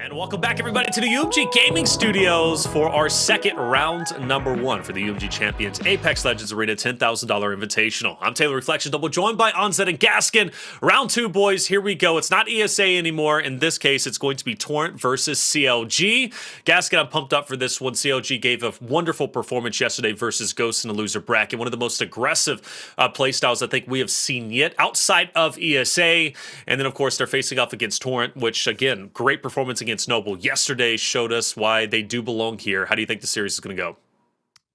And welcome back, everybody, to the UMG Gaming Studios for our second round number one for the UMG Champions Apex Legends Arena $10,000 Invitational. I'm Taylor Reflection Double, joined by Onset and Gaskin. Round two, boys. Here we go. It's not ESA anymore. In this case, it's going to be Torrent versus CLG. Gaskin, I'm pumped up for this one. CLG gave a wonderful performance yesterday versus Ghost in the loser bracket. One of the most aggressive playstyles I think we have seen yet outside of ESA. And then, of course, they're facing off against Torrent, which, again, great performance against Noble yesterday showed us why they do belong here. How do you think the series is going to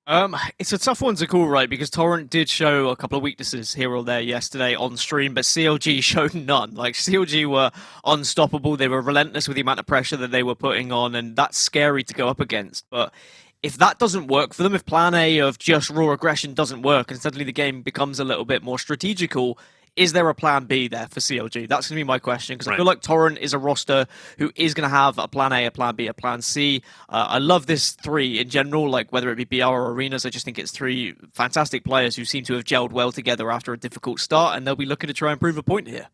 go? It's a tough one to call, right? Because Torrent did show a couple of weaknesses here or there yesterday on stream, but CLG showed none. Like, CLG were unstoppable. They were relentless with the amount of pressure that they were putting on, and that's scary to go up against. But if that doesn't work for them, if plan A of just raw aggression doesn't work, and suddenly the game becomes a little bit more strategical, is there a plan B there for CLG? That's going to be my question, because I feel like Torrent is a roster who is going to have a plan A, a plan B, a plan C. I love this three in general, like whether it be BR or Arenas. I just think it's three fantastic players who seem to have gelled well together after a difficult start, and they'll be looking to try and prove a point here.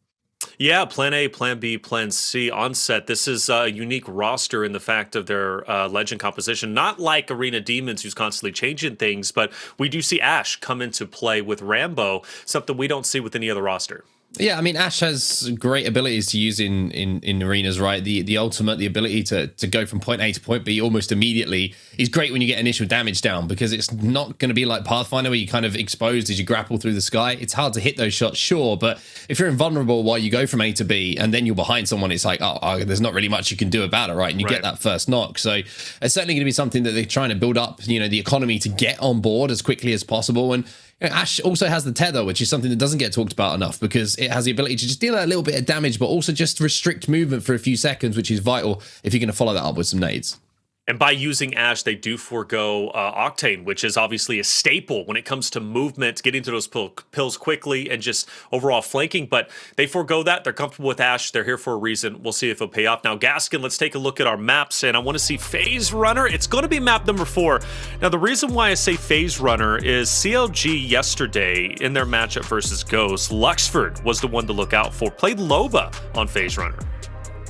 Yeah, plan A, plan B, plan C. Onset, this is a unique roster in the fact of their legend composition. Not like Arena Demons, who's constantly changing things, but we do see Ash come into play with RamBeau, something we don't see with any other roster. Yeah, I mean, Ash has great abilities to use in arenas, right? The ultimate, the ability to go from point A to point B almost immediately is great when you get initial damage down, because it's not going to be like Pathfinder where you kind of exposed as you grapple through the sky. It's hard to hit those shots, sure, but if you're invulnerable while you go from A to B and then you're behind someone, it's like, oh there's not really much you can do about it, right? And you get that first knock. So it's certainly going to be something that they're trying to build up, you know, the economy to get on board as quickly as possible. And Ash also has the tether, which is something that doesn't get talked about enough, because it has the ability to just deal a little bit of damage, but also just restrict movement for a few seconds, which is vital if you're going to follow that up with some nades. And by using Ash, they do forego Octane, which is obviously a staple when it comes to movement, getting to those pills quickly and just overall flanking. But they forego that. They're comfortable with Ash. They're here for a reason. We'll see if it'll pay off. Now, Gaskin, let's take a look at our maps. And I want to see Phase Runner. It's going to be map number 4. Now, the reason why I say Phase Runner is CLG yesterday in their matchup versus Ghost, Luxford was the one to look out for. Played Loba on Phase Runner.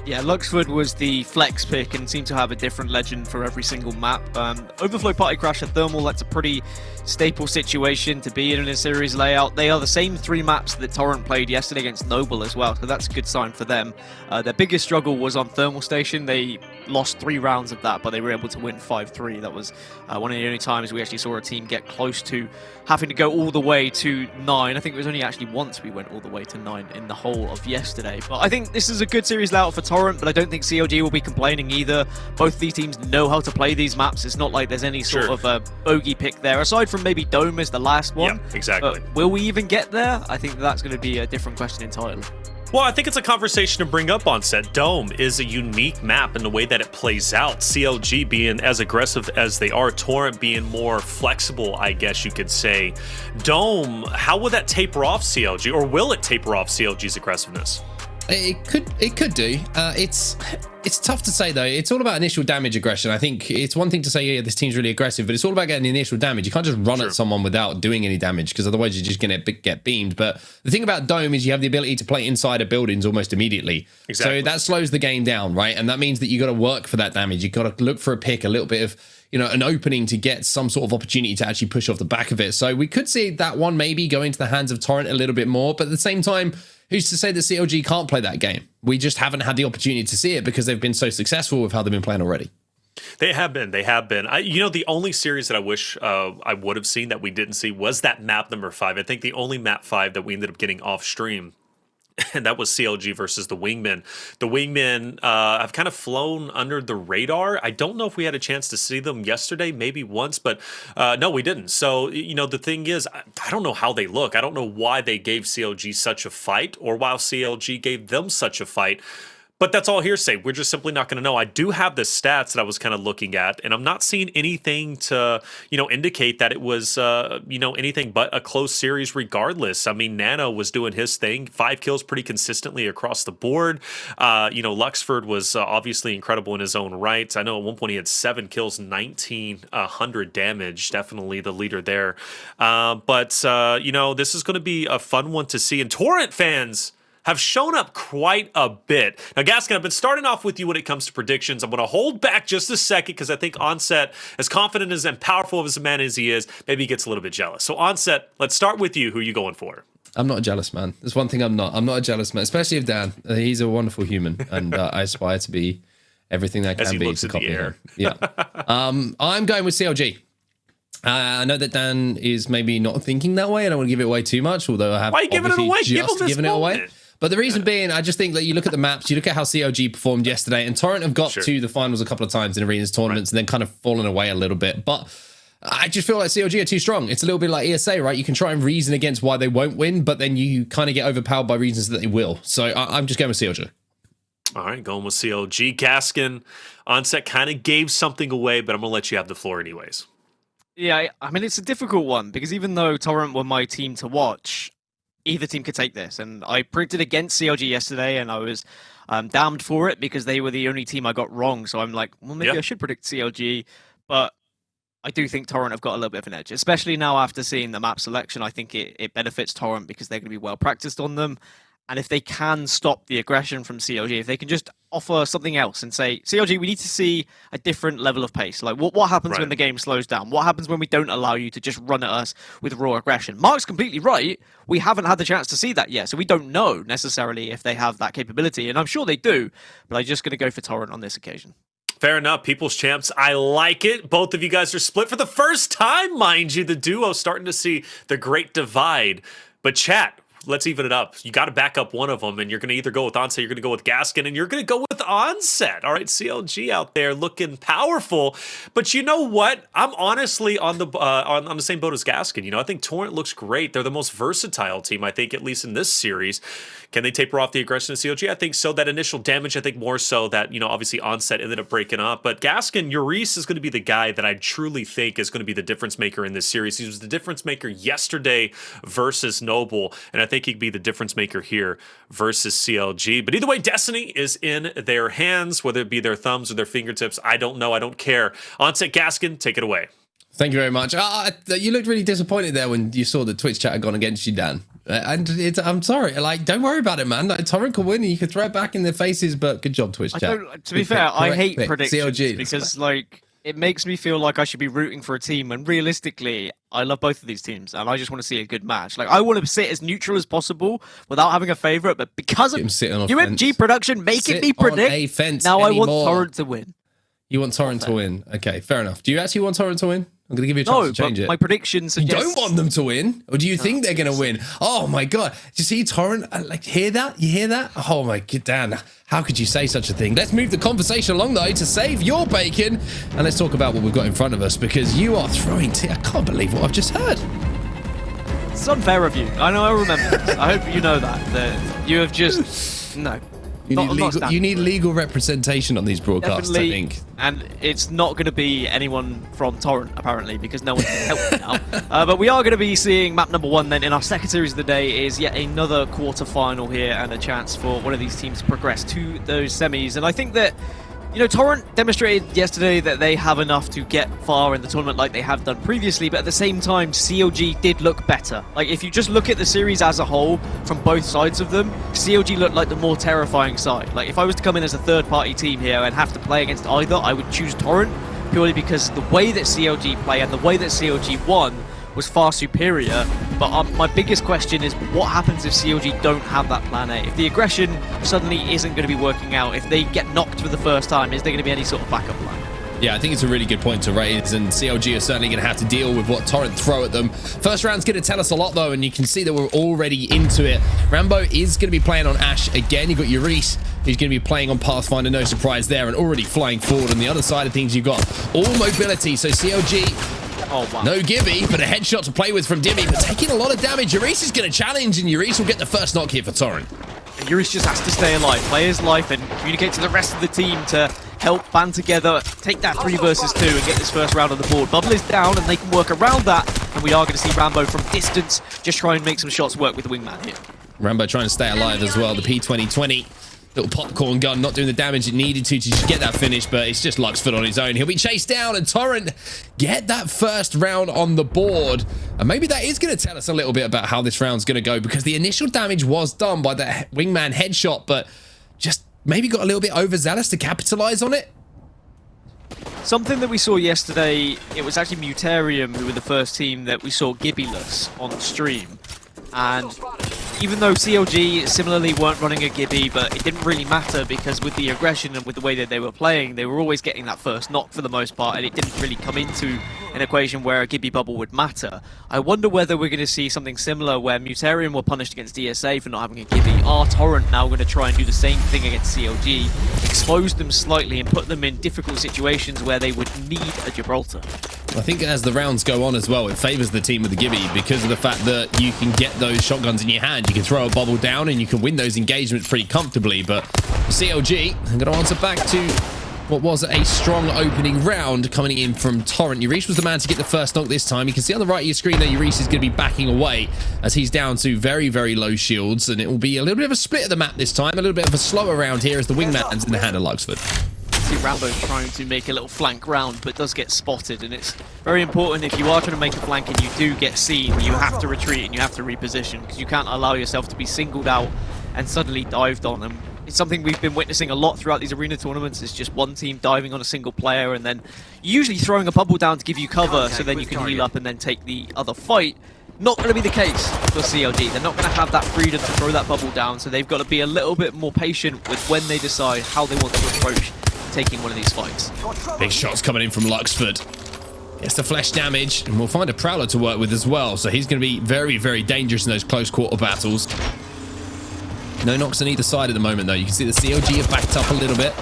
Yeah, Luxford was the flex pick and seemed to have a different legend for every single map. Overflow Party Crash at Thermal, that's a pretty staple situation to be in a series layout. They are the same 3 maps that Torrent played yesterday against Noble as well, so that's a good sign for them. Their biggest struggle was on Thermal Station. They lost 3 rounds of that, but they were able to win 5-3. That was one of the only times we actually saw a team get close to having to go all the way to 9. I think it was only actually once we went all the way to 9 in the whole of yesterday. But I think this is a good series layout for Torrent, but I don't think CLG will be complaining either. Both these teams know how to play these maps. It's not like there's any sort of a bogey pick there, aside from maybe Dome is the last one. Yeah, exactly. But will we even get there? I think that's going to be a different question entirely. Well, I think it's a conversation to bring up. Onset. Dome is a unique map in the way that it plays out. CLG being as aggressive as they are, Torrent being more flexible, I guess you could say. Dome, how will that taper off CLG, or will it taper off CLG's aggressiveness? It could do. It's tough to say, though. It's all about initial damage aggression. I think it's one thing to say, yeah, this team's really aggressive, but it's all about getting the initial damage. You can't just run at someone without doing any damage, because otherwise you're just going to get beamed. But the thing about Dome is you have the ability to play inside of buildings almost immediately. Exactly. So that slows the game down, right? And that means that you got to work for that damage. You got to look for a pick, a little bit of, you know, an opening to get some sort of opportunity to actually push off the back of it. So we could see that one maybe go into the hands of Torrent a little bit more, but at the same time, who's to say that CLG can't play that game? We just haven't had the opportunity to see it because they've been so successful with how they've been playing already. They have been. You know, the only series that I wish I would have seen that we didn't see was that map number 5. I think the only map 5 that we ended up getting off stream, and that was CLG versus the Wingmen. The Wingmen have kind of flown under the radar. I don't know if we had a chance to see them yesterday, maybe once, but no, we didn't. So, you know, the thing is, I don't know how they look. I don't know why they gave CLG such a fight, or why CLG gave them such a fight. But that's all hearsay. We're just simply not going to know. I do have the stats that I was kind of looking at, and I'm not seeing anything to, you know, indicate that it was, you know, anything but a close series regardless. I mean, Nano was doing his thing, 5 kills pretty consistently across the board. You know, Luxford was obviously incredible in his own right. I know at one point he had 7 kills, 1,900 damage. Definitely the leader there. But you know, this is going to be a fun one to see. And Torrent fans, have shown up quite a bit. Now, Gaskin, I've been starting off with you when it comes to predictions. I'm going to hold back just a second because I think Onset, as confident as and powerful as a man as he is, maybe he gets a little bit jealous. So, Onset, let's start with you. Who are you going for? I'm not a jealous man. There's one thing I'm not. I'm not a jealous man, especially of Dan. He's a wonderful human, and I aspire to be everything that I can be to copy him. Yeah. I'm going with CLG. I know that Dan is maybe not thinking that way. I don't want to give it away too much, although I have Why are you giving it away? just given it away. But the reason being, I just think that you look at the maps, you look at how CLG performed yesterday, and Torrent have got to the finals a couple of times in arenas tournaments and then kind of fallen away a little bit. But I just feel like CLG are too strong. It's a little bit like ESA, right? You can try and reason against why they won't win, but then you kind of get overpowered by reasons that they will. So I'm just going with CLG. All right, going with CLG. Gaskin, Onset kind of gave something away, but I'm going to let you have the floor anyways. Yeah, I mean, it's a difficult one because even though Torrent were my team to watch, either team could take this. And I predicted against CLG yesterday, and I was damned for it because they were the only team I got wrong. So I'm like, well, maybe I should predict CLG. But I do think Torrent have got a little bit of an edge, especially now after seeing the map selection. I think it benefits Torrent because they're going to be well practiced on them. And if they can stop the aggression from CLG, if they can just offer something else and say, CLG, we need to see a different level of pace. Like, what happens when the game slows down? What happens when we don't allow you to just run at us with raw aggression? Mark's completely right. We haven't had the chance to see that yet, so we don't know necessarily if they have that capability. And I'm sure they do, but I'm just going to go for Torrent on this occasion. Fair enough. People's champs. I like it. Both of you guys are split for the first time, mind you. The duo starting to see the great divide. But chat, let's even it up. You got to back up one of them, and you're going to either go with Onset, you're going to go with Gaskin, and you're going to go with Onset. All right, CLG out there looking powerful. But you know what? I'm honestly on the same boat as Gaskin. You know, I think Torrent looks great. They're the most versatile team, I think, at least in this series. Can they taper off the aggression of CLG? I think so. That initial damage, I think more so that, you know, obviously Onset ended up breaking up. But Gaskin, Euriece is going to be the guy that I truly think is going to be the difference maker in this series. He was the difference maker yesterday versus Noble, and I think he could be the difference maker here versus CLG. But either way, destiny is in their hands, whether it be their thumbs or their fingertips. I don't know. I don't care. Onset, Gaskin, take it away. Thank you very much. You looked really disappointed there when you saw the Twitch chat had gone against you, Dan. And I'm sorry. Like, don't worry about it, man. Like, Torrent can win and you can throw it back in their faces, but good job, Twitch chat. To be fair, I hate predictions CLG. because, like, it makes me feel like I should be rooting for a team when realistically, I love both of these teams and I just want to see a good match. Like, I want to sit as neutral as possible without having a favorite, but because of UMG production making me predict, now I want Torrent to win. You want Torrent to win? Okay, fair enough. Do you actually want Torrent to win? I'm going to give you a chance to change it. My prediction suggests... You don't want them to win? Or do you think they're going to win? Oh, my God. Do you see Torrent? Like, hear that? You hear that? Oh, my God, Dan. How could you say such a thing? Let's move the conversation along, though, to save your bacon. And let's talk about what we've got in front of us, because you are throwing... I can't believe what I've just heard. It's unfair of you. I know, I remember this. I hope you know that you have just... No. You need legal representation on these broadcasts, definitely, I think. And it's not going to be anyone from Torrent, apparently, because no one can help me now. But we are going to be seeing map number 1 then in our second series of the day is yet another quarter-final here and a chance for one of these teams to progress to those semis. And I think that, you know, Torrent demonstrated yesterday that they have enough to get far in the tournament like they have done previously, but at the same time, CLG did look better. Like, if you just look at the series as a whole, from both sides of them, CLG looked like the more terrifying side. Like, if I was to come in as a third-party team here and have to play against either, I would choose Torrent, purely because the way that CLG play and the way that CLG won was far superior. But my biggest question is, what happens if CLG don't have that plan A? If the aggression suddenly isn't going to be working out, if they get knocked for the first time, is there going to be any sort of backup plan? Yeah, I think it's a really good point to raise, and CLG are certainly going to have to deal with what Torrent throw at them. First round's going to tell us a lot, though, and you can see that we're already into it. RamBeau is going to be playing on Ash again. You've got Euriece, who's going to be playing on Pathfinder, no surprise there, and already flying forward. On the other side of things, you've got all mobility, so CLG... Oh, wow. No gibby, but a headshot to play with from Dimi, but taking a lot of damage. Euriece is going to challenge, and Euriece will get the first knock here for Torrent. And Euriece just has to stay alive, play his life, and communicate to the rest of the team to help band together, take that 3 versus 2, and get this first round on the board. Bubble is down, and they can work around that, and we are going to see RamBeau from distance just try and make some shots work with the wingman here. RamBeau trying to stay alive as well. The P2020 Little popcorn gun, not doing the damage it needed to just get that finish, but it's just Luxford on his own. He'll be chased down, and Torrent get that first round on the board. And maybe that is going to tell us a little bit about how this round's going to go, because the initial damage was done by the wingman headshot, but just maybe got a little bit overzealous to capitalize on it. Something that we saw yesterday, it was actually Mutarium who were the first team that we saw Gibbyless on stream. And even though CLG similarly weren't running a Gibby, but it didn't really matter because with the aggression and with the way that they were playing, they were always getting that first knock for the most part, and it didn't really come into an equation where a Gibby bubble would matter. I wonder whether we're going to see something similar where Mutarium were punished against DSA for not having a Gibby. Are Torrent now going to try and do the same thing against CLG, expose them slightly and put them in difficult situations where they would need a Gibraltar? I think as the rounds go on as well, it favors the team with the Gibby because of the fact that you can get those shotguns in your hand. You can throw a bubble down and you can win those engagements pretty comfortably. But CLG, I'm going to answer back to what was a strong opening round coming in from Torrent. Euriece was the man to get the first knock this time. You can see on the right of your screen that Euriece is going to be backing away as he's down to very, very low shields. And it will be a little bit of a split of the map this time. A little bit of a slower round here as the wingman's in the hand of Luxford. See RamBeau trying to make a little flank round, but does get spotted, and it's very important if you are trying to make a flank and you do get seen, you have to retreat and you have to reposition because you can't allow yourself to be singled out and suddenly dived on. And it's something we've been witnessing a lot throughout these arena tournaments. It's just one team diving on a single player and then usually throwing a bubble down to give you cover so then you can heal up and then take the other fight. Not going to be the case for CLG. They're not going to have that freedom to throw that bubble down, so they've got to be a little bit more patient with when they decide how they want to approach taking one of these fights. Big shots coming in from Luxford. Gets the flesh damage, and we'll find a Prowler to work with as well, so he's going to be very, very dangerous in those close quarter battles. No knocks on either side at the moment, though. You can see the CLG have backed up a little bit.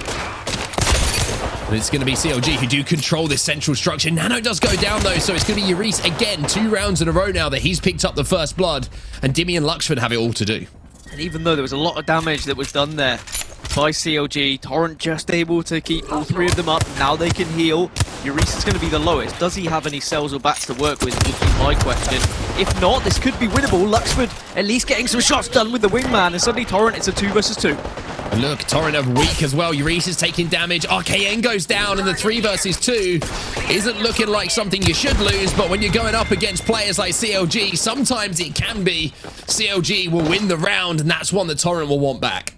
But it's going to be CLG who do control this central structure. Nano does go down, though, so it's going to be Euriece again. 2 rounds in a row now that he's picked up the first blood, and Dimi and Luxford have it all to do. And even though there was a lot of damage that was done there by CLG, Torrent just able to keep all 3 of them up. Now they can heal. Euriece is going to be the lowest. Does he have any cells or bats to work with? Would be my question. If not, this could be winnable. Luxford at least getting some shots done with the wingman, and suddenly Torrent, it's a 2 versus 2. And look, Torrent are weak as well. Euriece is taking damage. RKN goes down, and the 3 versus 2 isn't looking like something you should lose, but when you're going up against players like CLG, sometimes it can be. CLG will win the round, and that's one that Torrent will want back.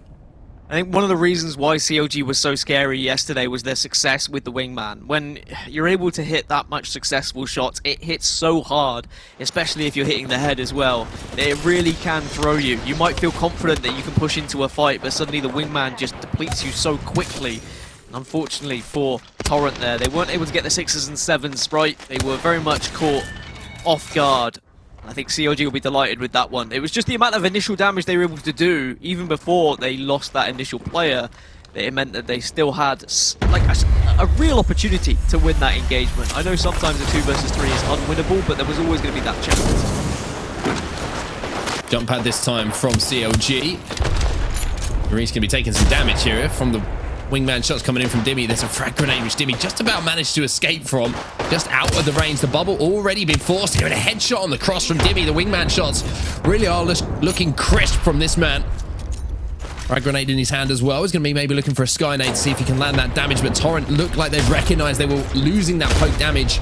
I think one of the reasons why CLG was so scary yesterday was their success with the wingman. When you're able to hit that much successful shots, it hits so hard, especially if you're hitting the head as well. It really can throw you. You might feel confident that you can push into a fight, but suddenly the wingman just depletes you so quickly. And unfortunately for Torrent there, they weren't able to get the 6s and 7s right. They were very much caught off guard. I think CLG will be delighted with that one. It was just the amount of initial damage they were able to do, even before they lost that initial player, that it meant that they still had like a real opportunity to win that engagement. I know sometimes a 2 versus 3 is unwinnable, but there was always going to be that chance. Jump pad this time from CLG. Euriece going to be taking some damage here from the wingman shots coming in from Dimi. There's a frag grenade which Dimi just about managed to escape from. Just out of the range. The bubble already been forced here. And a headshot on the cross from Dimi. The wingman shots really are looking crisp from this man. Frag grenade in his hand as well. He's going to be maybe looking for a Skynade to see if he can land that damage. But Torrent looked like they've recognized they were losing that poke damage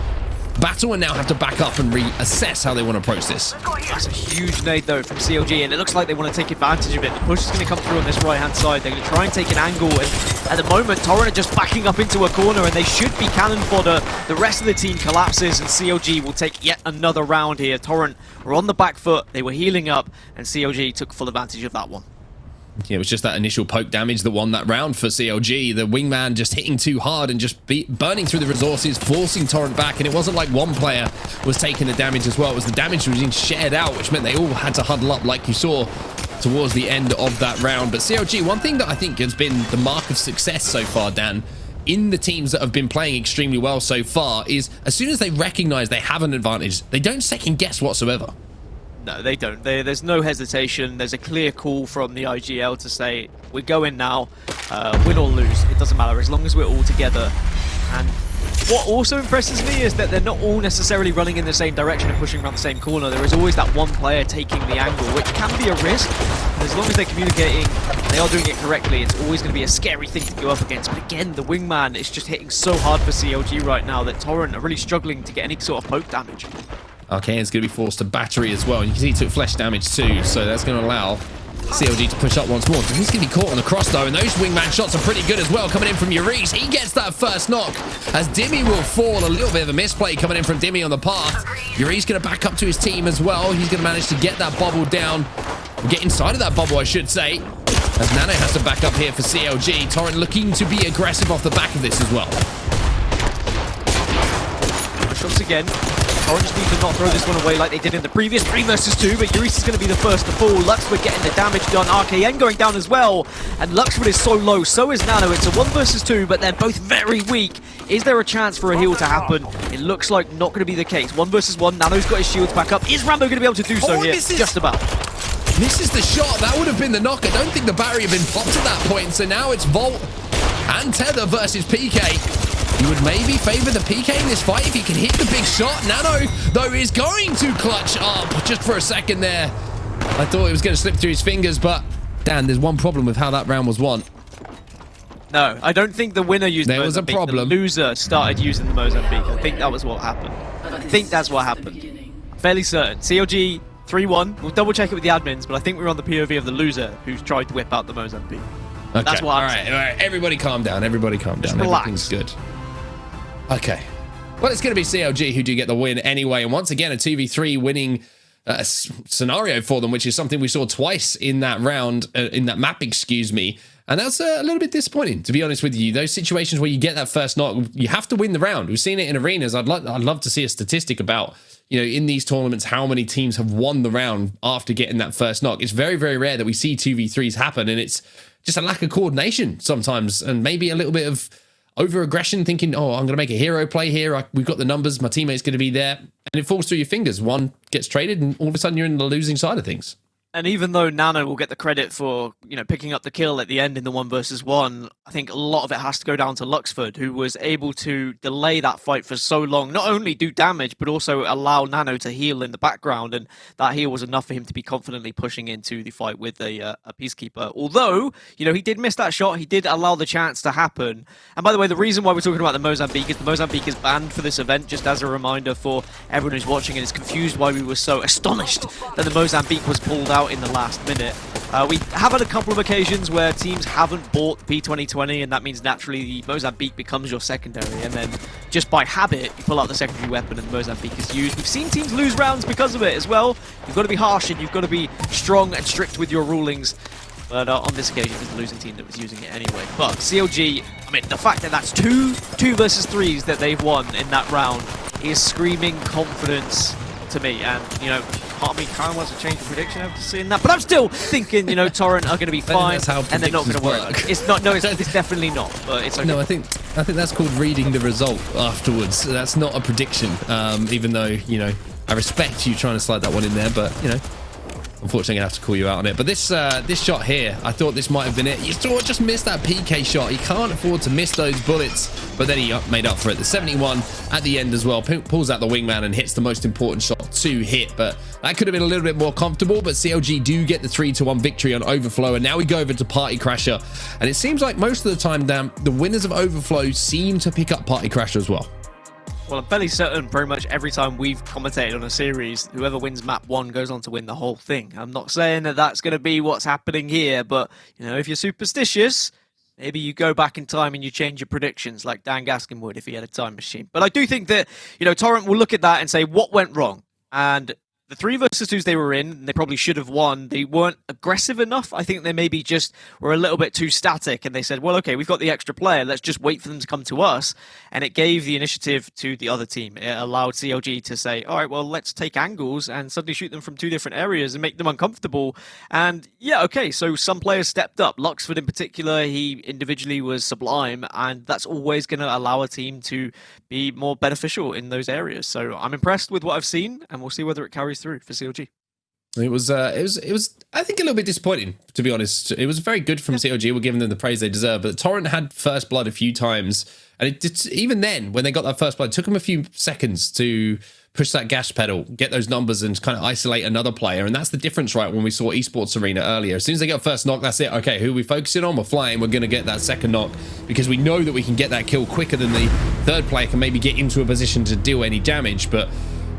battle and now have to back up and reassess how they want to approach this. That's a huge nade though from CLG, and it looks like they want to take advantage of it. The push is going to come through on this right hand side. They're going to try and take an angle, and at the moment Torrent are just backing up into a corner and they should be cannon fodder. The rest of the team collapses and CLG will take yet another round here. Torrent were on the back foot, they were healing up, and CLG took full advantage of that one. Yeah, it was just that initial poke damage that won that round for CLG. The wingman just hitting too hard and just burning through the resources, forcing Torrent back. And it wasn't like one player was taking the damage as well. It was the damage was being shared out, which meant they all had to huddle up like you saw towards the end of that round. But CLG, one thing that I think has been the mark of success so far, Dan, in the teams that have been playing extremely well so far, is as soon as they recognize they have an advantage, they don't second guess whatsoever. No, they don't. There's no hesitation. There's a clear call from the IGL to say, we're going now, win or lose. It doesn't matter, as long as we're all together. And what also impresses me is that they're not all necessarily running in the same direction and pushing around the same corner. There is always that one player taking the angle, which can be a risk. as long as they're communicating, they are doing it correctly, it's always going to be a scary thing to go up against. But again, the wingman is just hitting so hard for CLG right now that Torrent are really struggling to get any sort of poke damage. Okay, it's going to be forced to battery as well. And you can see he took flesh damage too, so that's going to allow CLG to push up once more. He's going to be caught on the cross though, and those wingman shots are pretty good as well coming in from Euriece. He gets that first knock as Dimi will fall. A little bit of a misplay coming in from Dimi on the path. Euriece going to back up to his team as well. He's going to manage to get that bubble down, get inside of that bubble I should say, as Nano has to back up here for CLG. Torrent looking to be aggressive off the back of this as well. Shots again. Torrent just need to not throw this one away like they did in the previous 3 versus 2, but Euriece is going to be the first to fall. Luxford getting the damage done, RKN going down as well, and Luxford is so low, so is Nano. It's a 1 versus 2, but they're both very weak. Is there a chance for a heal to happen? It looks like not going to be the case. 1 versus 1, Nano's got his shields back up. Is RamBeau going to be able to do so here? Just about. Misses the shot. That would have been the knock. I don't think the barrier had been popped at that point, so now it's Volt and Tether versus PK. You would maybe favor the PK in this fight if he can hit the big shot. Nano, though, is going to clutch up just for a second there. I thought it was going to slip through his fingers, but Dan, there's one problem with how that round was won. No, I don't think the winner used the Mozambique. There was a problem. The loser started using the Mozambique. I think that was what happened. I think that's what happened. Fairly certain. CLG 3-1. We'll double check it with the admins, but I think we're on the POV of the loser who's tried to whip out the Mozambique. Okay. That's what I'm saying. All right. Everybody calm down. Everybody calm down. Relax. Everything's good. Okay. Well, it's going to be CLG who do get the win anyway. And once again, a 2v3 winning scenario for them, which is something we saw twice in that round, in that map, excuse me. And that's a little bit disappointing, to be honest with you. Those situations where you get that first knock, you have to win the round. We've seen it in arenas. I'd love to see a statistic about, you know, in these tournaments, how many teams have won the round after getting that first knock. It's very, very rare that we see 2v3s happen, and it's just a lack of coordination sometimes, and maybe a little bit of over-aggression, thinking, oh, I'm going to make a hero play here. We've got the numbers. My teammate's going to be there. And it falls through your fingers. One gets traded, and all of a sudden you're in the losing side of things. And even though Nano will get the credit for, you know, picking up the kill at the end in the 1 versus 1, I think a lot of it has to go down to Luxford, who was able to delay that fight for so long, not only do damage, but also allow Nano to heal in the background. And that heal was enough for him to be confidently pushing into the fight with a Peacekeeper. Although, you know, he did miss that shot. He did allow the chance to happen. And by the way, the reason why we're talking about the Mozambique is the Mozambique is banned for this event, just as a reminder for everyone who's watching and is confused why we were so astonished that the Mozambique was pulled out in the last minute. We have had a couple of occasions where teams haven't bought P2020, and that means naturally the Mozambique becomes your secondary, and then just by habit you pull out the secondary weapon and the Mozambique is used. We've seen teams lose rounds because of it as well. You've got to be harsh and you've got to be strong and strict with your rulings. But on this occasion, it was the losing team that was using it anyway. But CLG, I mean, the fact that that's two versus 3s that they've won in that round is screaming confidence to me. And, you know, part of me kind of wants to change the prediction after seeing that. But I'm still thinking, you know, Torrent are going to be fine and they're not going to work. It's not. No, it's definitely not. But it's okay. No, I think that's called reading the result afterwards. That's not a prediction. Even though, you know, I respect you trying to slide that one in there, but, you know, unfortunately, I have to call you out on it. But this shot here, I thought this might have been it. You saw just missed that PK shot. He can't afford to miss those bullets, but then he made up for it. The 71 at the end as well. Pulls out the wingman and hits the most important shot to hit, but that could have been a little bit more comfortable. But CLG do get the 3-1 victory on Overflow, and now we go over to Party Crasher. And it seems like most of the time, Dan, the winners of Overflow seem to pick up Party Crasher as well. Well, I'm fairly certain pretty much every time we've commentated on a series, whoever wins map 1 goes on to win the whole thing. I'm not saying that that's going to be what's happening here, but, you know, if you're superstitious, maybe you go back in time and you change your predictions like Dan Gaskin would if he had a time machine. But I do think that, you know, Torrent will look at that and say, what went wrong? And the 3 versus 2s they were in, they probably should have won. They weren't aggressive enough. I think they maybe just were a little bit too static, and they said, well, okay, we've got the extra player. Let's just wait for them to come to us. And it gave the initiative to the other team. It allowed CLG to say, all right, well, let's take angles and suddenly shoot them from 2 different areas and make them uncomfortable. And yeah, okay, so some players stepped up. Luxford in particular, he individually was sublime, and that's always going to allow a team to be more beneficial in those areas. So I'm impressed with what I've seen, and we'll see whether it carries through for CLG. It was, I think, a little bit disappointing, to be honest. It was very good from CLG. We're giving them the praise they deserve. But Torrent had first blood a few times. And it did, even then, when they got that first blood, it took them a few seconds to push that gas pedal, get those numbers, and kind of isolate another player. And that's the difference, right, when we saw Esports Arena earlier. As soon as they got first knock, that's it. Okay, who are we focusing on? We're flying. We're going to get that second knock because we know that we can get that kill quicker than the third player can maybe get into a position to deal any damage. But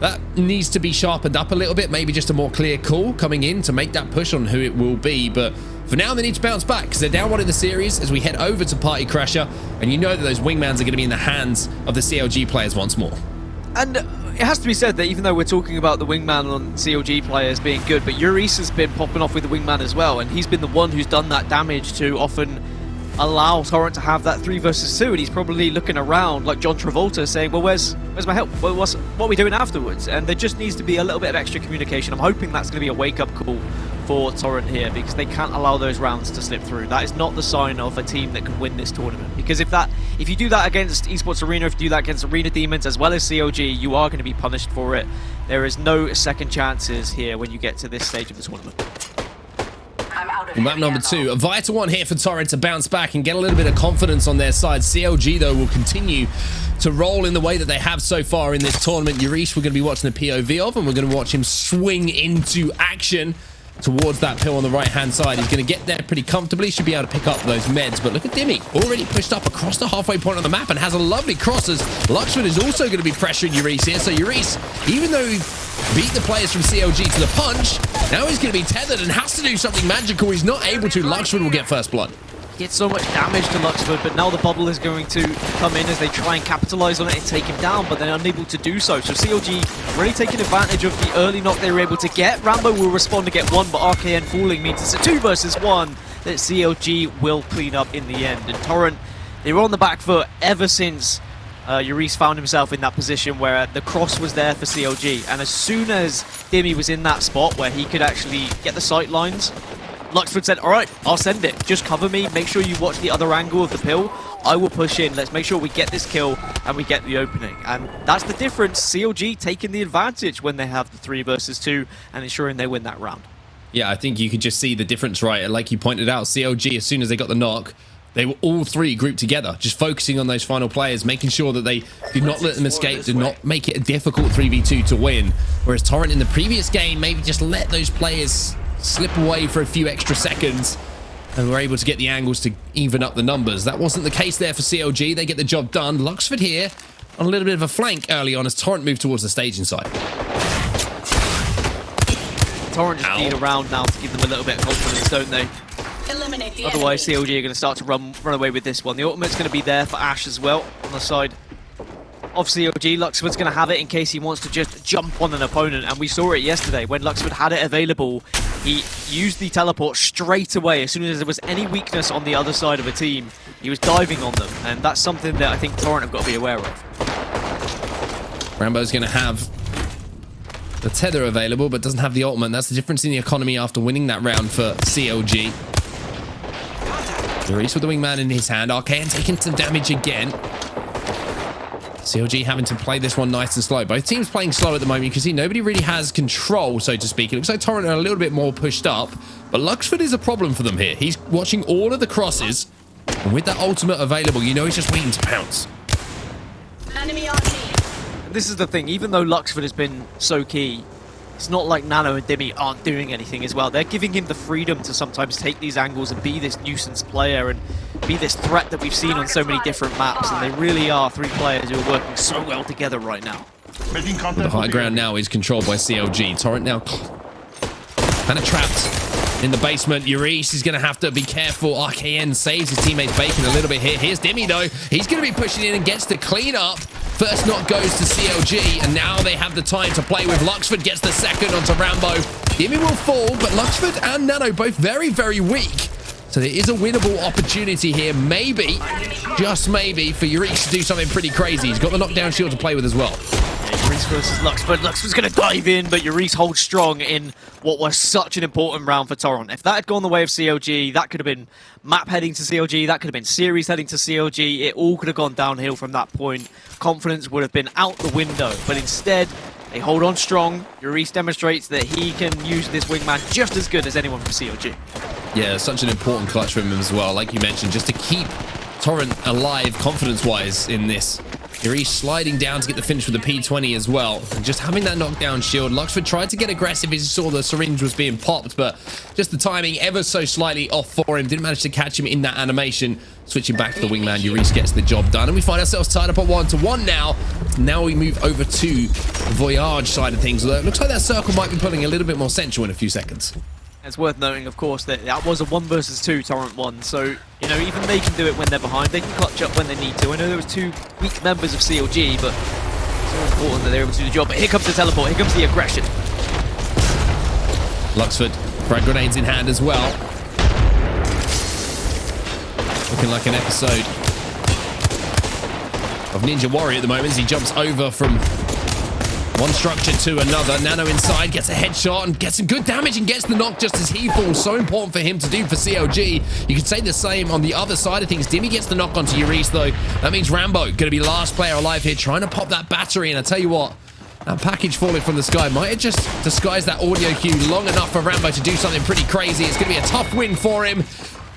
that needs to be sharpened up a little bit. Maybe just a more clear call coming in to make that push on who it will be. But for now, they need to bounce back because they're down one in the series as we head over to Party Crasher. And you know that those wingmans are going to be in the hands of the CLG players once more. And it has to be said that even though we're talking about the wingman on CLG players being good, but Euriece has been popping off with the wingman as well. And he's been the one who's done that damage to often allow Torrent to have that 3 versus 2, and he's probably looking around like John Travolta saying, well, where's my help? What are we doing afterwards? And there just needs to be a little bit of extra communication. I'm hoping that's going to be a wake-up call for Torrent here, because they can't allow those rounds to slip through. That is not the sign of a team that can win this tournament, because if you do that against Esports Arena, if you do that against Arena Demons as well as CLG, you are going to be punished for it. There is no second chances here when you get to this stage of the tournament. Map number 2, a vital one here for Torrent to bounce back and get a little bit of confidence on their side. CLG, though, will continue to roll in the way that they have so far in this tournament. Euriece, we're going to be watching the POV of, and we're going to watch him swing into action towards that pill on the right-hand side. He's going to get there pretty comfortably, should be able to pick up those meds. But look at Dimi, already pushed up across the halfway point on the map and has a lovely cross as Luxford is also going to be pressuring Euriece here. So Euriece, even though he beat the players from CLG to the punch, now he's going to be tethered and has to do something magical. He's not able to. Luxford will get first blood. Gets so much damage to Luxford, but now the bubble is going to come in as they try and capitalize on it and take him down, but they're unable to do so. So CLG really taking advantage of the early knock they were able to get. RamBeau will respond to get one, but RKN falling means it's a 2 versus 1 that CLG will clean up in the end. And Torrent, they were on the back foot ever since Euriece found himself in that position where the cross was there for CLG. And as soon as Dimi was in that spot where he could actually get the sight lines, Luxford said, all right, I'll send it. Just cover me. Make sure you watch the other angle of the pill. I will push in. Let's make sure we get this kill and we get the opening. And that's the difference. CLG taking the advantage when they have the 3 versus 2 and ensuring they win that round. Yeah, I think you could just see the difference, right? Like you pointed out, CLG, as soon as they got the knock, they were all 3 grouped together, just focusing on those final players, making sure that they do not let them escape, do not make it a difficult 3v2 to win. Whereas Torrent in the previous game maybe just let those players slip away for a few extra seconds and were able to get the angles to even up the numbers. That wasn't the case there for CLG. They get the job done. Luxford here on a little bit of a flank early on as Torrent moved towards the staging side. Torrent just need a round now to give them a little bit of confidence, don't they? Otherwise, CLG are going to start to run away with this one. The ultimate's going to be there for Ash as well on the side of CLG. Luxford's going to have it in case he wants to just jump on an opponent, and we saw it yesterday when Luxford had it available. He used the teleport straight away. As soon as there was any weakness on the other side of a team, he was diving on them, and that's something that I think Torrent have got to be aware of. RamBeau's going to have the tether available, but doesn't have the ultimate. That's the difference in the economy after winning that round for CLG. Euriece with the wingman in his hand. RKN taking some damage again. CLG having to play this one nice and slow. Both teams playing slow at the moment. You can see nobody really has control, so to speak. It looks like Torrent are a little bit more pushed up, but Luxford is a problem for them here. He's watching all of the crosses, and with that ultimate available, you know he's just waiting to pounce. Enemy RT. This is the thing, even though Luxford has been so key, it's not like Nano and Dimi aren't doing anything as well. They're giving him the freedom to sometimes take these angles and be this nuisance player and be this threat that we've seen on so many different maps. And they really are 3 players who are working so well together right now. The high ground now is controlled by CLG. Torrent now kind of trapped in the basement. Euriece is going to have to be careful. RKN saves his teammates Bacon a little bit here. Here's Dimi, though. He's going to be pushing in and gets the clean up. First knock goes to CLG, and now they have the time to play with. Luxford gets the second onto RamBeau. Dimi will fall, but Luxford and Nano both very, very weak. So there is a winnable opportunity here, maybe, just maybe, for Euriece to do something pretty crazy. He's got the knockdown shield to play with as well. Euriece versus Luxford. Luxford's going to dive in, but Euriece holds strong in what was such an important round for Torrent. If that had gone the way of CLG, that could have been map heading to CLG, that could have been series heading to CLG. It all could have gone downhill from that point. Confidence would have been out the window, but instead, They hold on strong. Euriece demonstrates that he can use this wingman just as good as anyone from CLG. Yeah, such an important clutch for him as well, like you mentioned, just to keep Torrent alive confidence-wise in this. Euriece sliding down to get the finish with the P20 as well. And just having that knockdown shield. Luxford tried to get aggressive as he saw the syringe was being popped, but just the timing ever so slightly off for him. Didn't manage to catch him in that animation. Switching back to the wingman, Euriece gets the job done. And we find ourselves tied up at 1-1 now. Now we move over to the Voyage side of things. Although it looks like that circle might be pulling a little bit more central in a few seconds. It's worth noting, of course, that that was a 1 versus 2 Torrent 1, so, you know, even they can do it when they're behind. They can clutch up when they need to. I know there was 2 weak members of CLG, but it's so important that they're able to do the job. But here comes the teleport, here comes the aggression. Luxford, frag grenades in hand as well. Looking like an episode of Ninja Warrior at the moment as he jumps over from one structure to another. Nano inside, gets a headshot and gets some good damage and gets the knock just as he falls. So important for him to do for CLG. You could say the same on the other side of things. Dimi gets the knock onto Euriece though. That means RamBeau going to be last player alive here, trying to pop that battery. And I tell you what, that package falling from the sky might have just disguised that audio cue long enough for RamBeau to do something pretty crazy. It's going to be a tough win for him.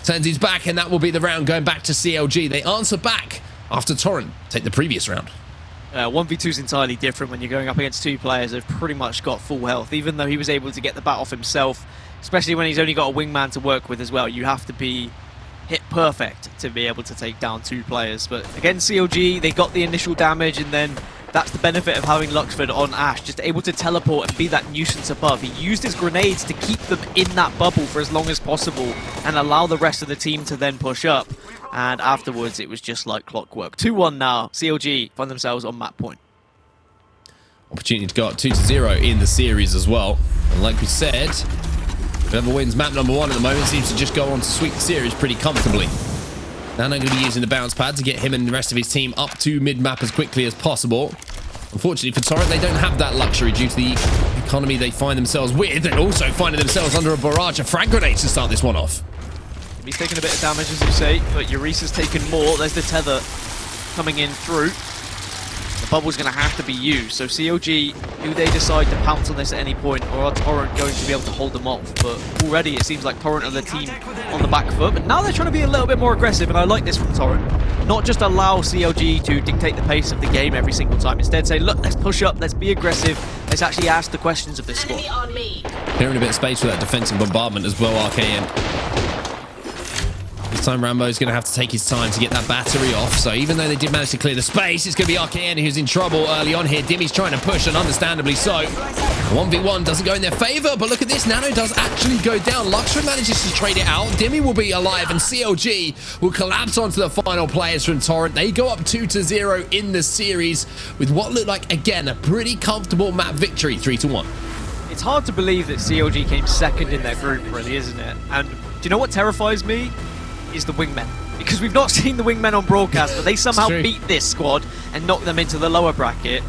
Turns his back and that will be the round going back to CLG. They answer back after Torrent take the previous round. 1v2 is entirely different when you're going up against 2 players who've pretty much got full health. Even though he was able to get the bat off himself, especially when he's only got a wingman to work with as well, you have to be hit perfect to be able to take down 2 players. But against CLG, they got the initial damage, and then that's the benefit of having Luxford on Ash, just able to teleport and be that nuisance above. He used his grenades to keep them in that bubble for as long as possible and allow the rest of the team to then push up. And afterwards, it was just like clockwork. 2-1 now. CLG find themselves on map point. Opportunity to go up 2-0 in the series as well. And like we said, whoever wins map number 1 at the moment seems to just go on to sweep the series pretty comfortably. Nano going to be using the bounce pad to get him and the rest of his team up to mid-map as quickly as possible. Unfortunately for Torrent, they don't have that luxury due to the economy they find themselves with, and also finding themselves under a barrage of frag grenades to start this one off. He's taking a bit of damage, as you say, but Euriece has taken more. There's the tether coming in through. The bubble's going to have to be used. So CLG, do they decide to pounce on this at any point, or are Torrent going to be able to hold them off? But already it seems like Torrent are the team on the back foot. But now they're trying to be a little bit more aggressive, and I like this from Torrent. Not just allow CLG to dictate the pace of the game every single time. Instead say, look, let's push up, let's be aggressive. Let's actually ask the questions of this squad. Clearing a bit of space for that defensive bombardment as well, RKN. This time RamBeau's going to have to take his time to get that battery off. So even though they did manage to clear the space, it's going to be RKN who's in trouble early on here. Dimi's trying to push, and understandably so. 1v1 doesn't go in their favor, but look at this. Nano does actually go down. Luxford manages to trade it out. Dimi will be alive, and CLG will collapse onto the final players from Torrent. They go up 2-0 in the series with what looked like, again, a pretty comfortable map victory, 3-1. It's hard to believe that CLG came second in their group, really, isn't it? And do you know what terrifies me? Is the wingmen, because we've not seen the wingmen on broadcast, but they somehow beat this squad and knock them into the lower bracket,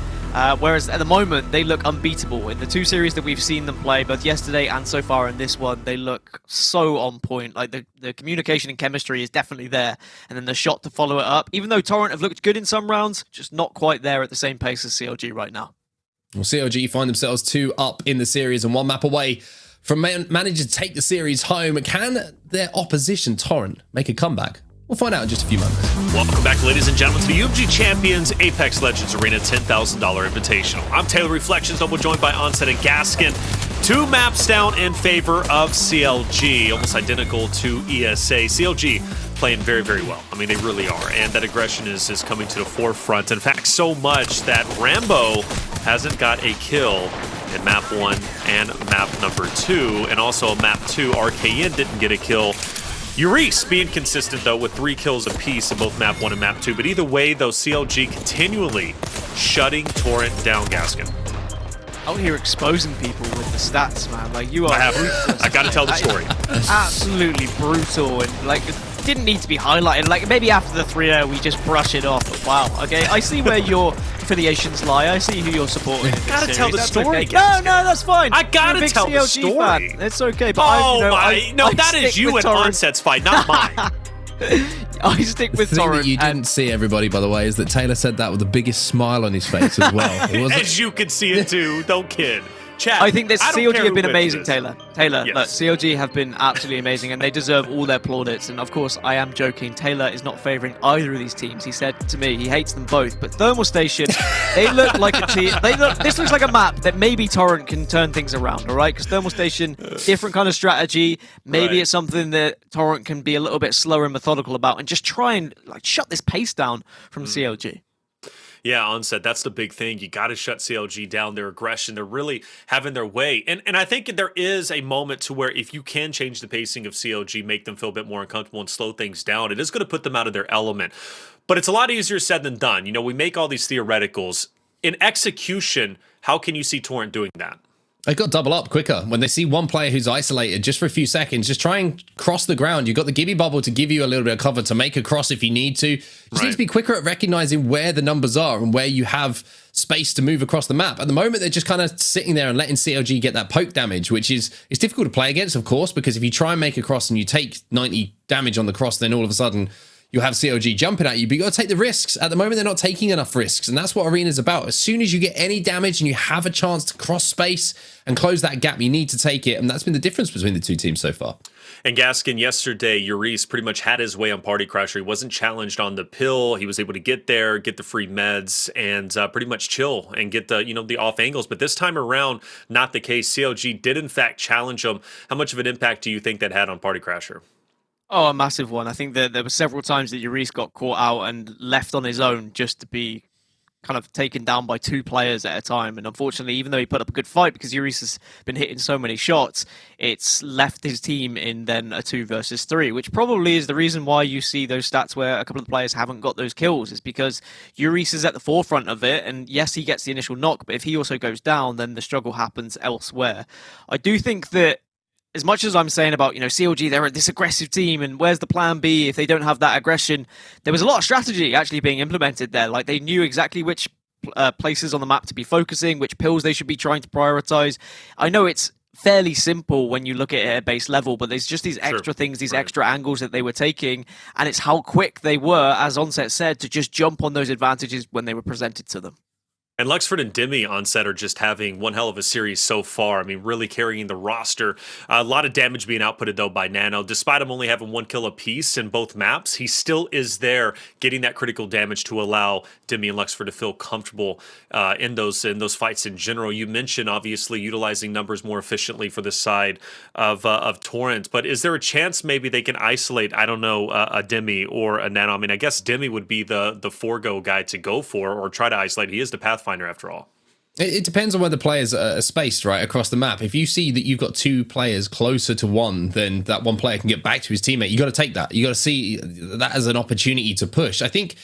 whereas at the moment they look unbeatable. In the 2 series that we've seen them play, both yesterday and so far in this one, they look so on point. Like the communication and chemistry is definitely there, and then the shot to follow it up. Even though Torrent have looked good in some rounds, just not quite there at the same pace as CLG right now. Well, CLG find themselves 2 up in the series and 1 map away from managing to take the series home. Can their opposition, Torrent, make a comeback? We'll find out in just a few moments. Welcome back, ladies and gentlemen, to the UMG Champions Apex Legends Arena $10,000 Invitational. I'm Taylor Reflections, double joined by Onset and Gaskin. 2 maps down in favor of CLG, almost identical to ESA. CLG playing very, very well. I mean, they really are. And that aggression is coming to the forefront. In fact, so much that RamBeau hasn't got a kill in map 1 and map number 2. And also map 2, RKN didn't get a kill. Euriece being consistent, though, with 3 kills apiece in both map 1 and map 2. But either way, though, CLG continually shutting Torrent down, Gaskin. Out here exposing people with the stats, man. Like, you are ruthless. I gotta tell the story. Absolutely brutal, and like, it didn't need to be highlighted. Like, maybe after the 3-0 we just brush it off. But wow, okay, I see where your affiliations lie. I see who you're supporting. In this gotta tell the story. Okay. No, that's fine. I gotta tell the story. Fan. It's okay. But that is you and Onset's fight, not mine. I stick with The thing Torrent. that you didn't see, everybody, by the way, is that Taylor said that with the biggest smile on his face as well. It wasn't- As you can see it too. Don't kid. Chat, I think this don't CLG care have who been wins amazing, this. Taylor. Taylor, Yes. look, CLG have been absolutely amazing, and they deserve all their plaudits. And of course, I am joking. Taylor is not favouring either of these teams. He said to me he hates them both. But Thermal Station, they look like a team. This looks like a map that maybe Torrent can turn things around. All right, because Thermal Station, different kind of strategy. Maybe Right. it's something that Torrent can be a little bit slower and methodical about, and just try and like shut this pace down from CLG. Yeah, Onset, that's the big thing. You got to shut CLG down, their aggression. They're really having their way. And I think there is a moment to where if you can change the pacing of CLG, make them feel a bit more uncomfortable and slow things down, it is going to put them out of their element. But it's a lot easier said than done. You know, we make all these theoreticals. In execution, how can you see Torrent doing that? They got double up quicker. When they see one player who's isolated just for a few seconds, just try and cross the ground. You've got the Gibby bubble to give you a little bit of cover to make a cross if you need to. You just need to be quicker at recognizing where the numbers are and where you have space to move across the map. At the moment, they're just kind of sitting there and letting CLG get that poke damage, which is it's difficult to play against, of course, because if you try and make a cross and you take 90 damage on the cross, then all of a sudden you'll have CLG jumping at you, but you got to take the risks. At the moment, they're not taking enough risks, and that's what Arena's about. As soon as you get any damage and you have a chance to cross space and close that gap, you need to take it, and that's been the difference between the two teams so far. And Gaskin yesterday, Euriece pretty much had his way on Party Crasher. He wasn't challenged on the pill. He was able to get there, get the free meds, and pretty much chill and get the the off angles. But this time around, not the case. CLG did in fact challenge him. How much of an impact do you think that had on Party Crasher? Oh, a massive one. I think that there were several times that Euriece got caught out and left on his own just to be kind of taken down by two players at a time. And unfortunately, even though he put up a good fight because Euriece has been hitting so many shots, it's left his team in then a 2 versus 3, which probably is the reason why you see those stats where a couple of the players haven't got those kills, is because Euriece is at the forefront of it. And yes, he gets the initial knock, but if he also goes down, then the struggle happens elsewhere. I do think that as much as I'm saying about, CLG, they're this aggressive team, and where's the plan B if they don't have that aggression? There was a lot of strategy actually being implemented there. Like, they knew exactly which places on the map to be focusing, which pills they should be trying to prioritize. I know it's fairly simple when you look at it at base level, but there's just these extra things, these extra angles that they were taking, and it's how quick they were, as Onset said, to just jump on those advantages when they were presented to them. And Luxford and Dimi Onset are just having one hell of a series so far. I mean, really carrying the roster. A lot of damage being outputted, though, by Nano. Despite him only having 1 kill apiece in both maps, he still is there getting that critical damage to allow Dimi and Luxford to feel comfortable in those fights in general. You mentioned, obviously, utilizing numbers more efficiently for the side of Torrent. But is there a chance maybe they can isolate, I don't know, a Dimi or a Nano? I mean, I guess Dimi would be the forego guy to go for or try to isolate. He is the Pathfinder after all. It depends on where the players are spaced, right, across the map. If you see that you've got 2 players closer to one, then that one player can get back to his teammate. You got to take that. You got to see that as an opportunity to push. I think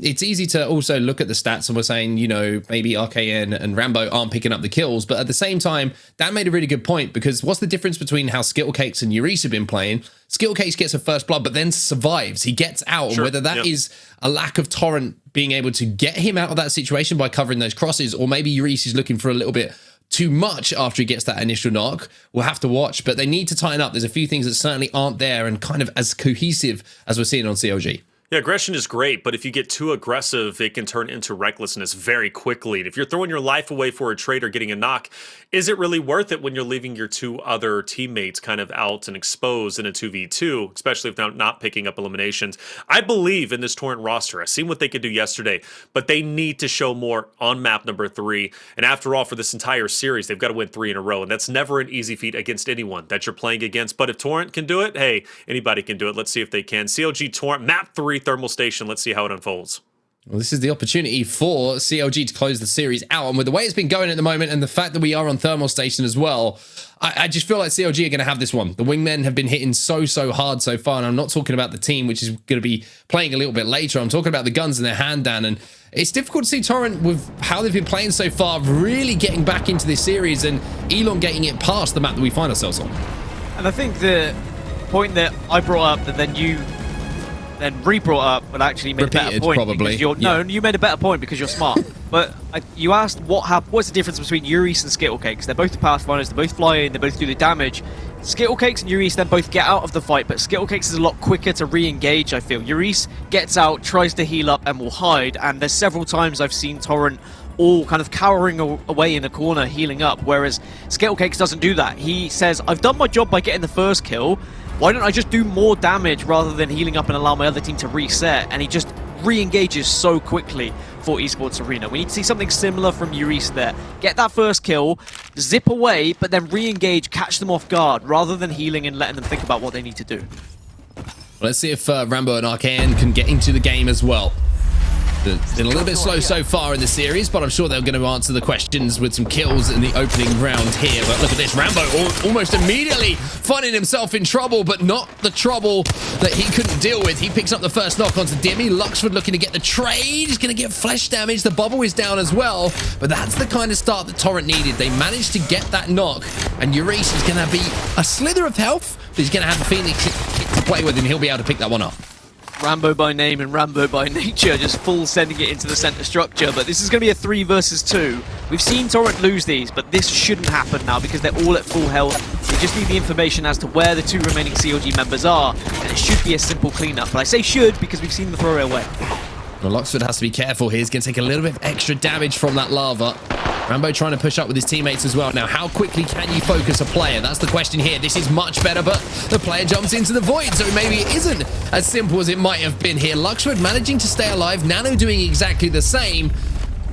it's easy to also look at the stats and we're saying, maybe RKN and RamBeau aren't picking up the kills. But at the same time, Dan made a really good point, because what's the difference between how Skittlecakes and Euriece have been playing? Skittlecakes gets a first blood, but then survives. He gets out. Sure. Whether that is a lack of Torrent being able to get him out of that situation by covering those crosses, or maybe Euriece is looking for a little bit too much after he gets that initial knock, we'll have to watch. But they need to tighten up. There's a few things that certainly aren't there and kind of as cohesive as we're seeing on CLG. Yeah, aggression is great, but if you get too aggressive, it can turn into recklessness very quickly. And if you're throwing your life away for a trade or getting a knock, is it really worth it when you're leaving your 2 other teammates kind of out and exposed in a 2v2, especially if they're not picking up eliminations? I believe in this Torrent roster. I've seen what they could do yesterday, but they need to show more on map number 3. And after all, for this entire series, they've got to win 3 in a row, and that's never an easy feat against anyone that you're playing against. But if Torrent can do it, hey, anybody can do it. Let's see if they can. CLG Torrent, map 3, Thermal Station. Let's see how it unfolds. Well, this is the opportunity for CLG to close the series out. And with the way it's been going at the moment and the fact that we are on Thermal Station as well, I just feel like CLG are going to have this one. The wingmen have been hitting so hard so far. And I'm not talking about the team, which is going to be playing a little bit later. I'm talking about the guns in their hand, Dan. And it's difficult to see Torrent, with how they've been playing so far, really getting back into this series and elongating it past the map that we find ourselves on. And I think the point that I brought up that then you then re-brought up, but actually made Repeated, a better point. probably. Because you're, no, you made a better point because you're smart. But you asked what's the difference between Euriece and Skittlecakes? They're both the Pathfinders, they both fly in, they both do the damage. Skittlecakes and Euriece then both get out of the fight, but Skittlecakes is a lot quicker to re-engage, I feel. Euriece gets out, tries to heal up, and will hide, and there's several times I've seen Torrent all kind of cowering away in a corner, healing up, whereas Skittlecakes doesn't do that. He says, I've done my job by getting the first kill, why don't I just do more damage rather than healing up and allow my other team to reset? And he just re-engages so quickly for Esports Arena. We need to see something similar from Euriece there. Get that first kill, zip away, but then re-engage, catch them off guard, rather than healing and letting them think about what they need to do. Let's see if RamBeau and RKN can get into the game as well. It's been a little bit slow so far in the series, but I'm sure they're going to answer the questions with some kills in the opening round here. But look at this, RamBeau almost immediately finding himself in trouble, but not the trouble that he couldn't deal with. He picks up the first knock onto Dimi. Luxford looking to get the trade. He's going to get flesh damage. The bubble is down as well, but that's the kind of start that Torrent needed. They managed to get that knock, and Euriece is going to be a slither of health, but he's going to have a Phoenix kit to play with, and he'll be able to pick that one up. RamBeau by name and RamBeau by nature, just full sending it into the center structure. But this is going to be a 3 versus 2. We've seen Torrent lose these, but this shouldn't happen now because they're all at full health. We just need the information as to where the 2 remaining CLG members are, and it should be a simple cleanup. But I say should because we've seen them throw it away. Well, Luxford has to be careful here. He's going to take a little bit of extra damage from that lava. RamBeau trying to push up with his teammates as well. Now, how quickly can you focus a player? That's the question here. This is much better, but the player jumps into the void, so maybe it isn't as simple as it might have been here. Luxford managing to stay alive. Nano doing exactly the same,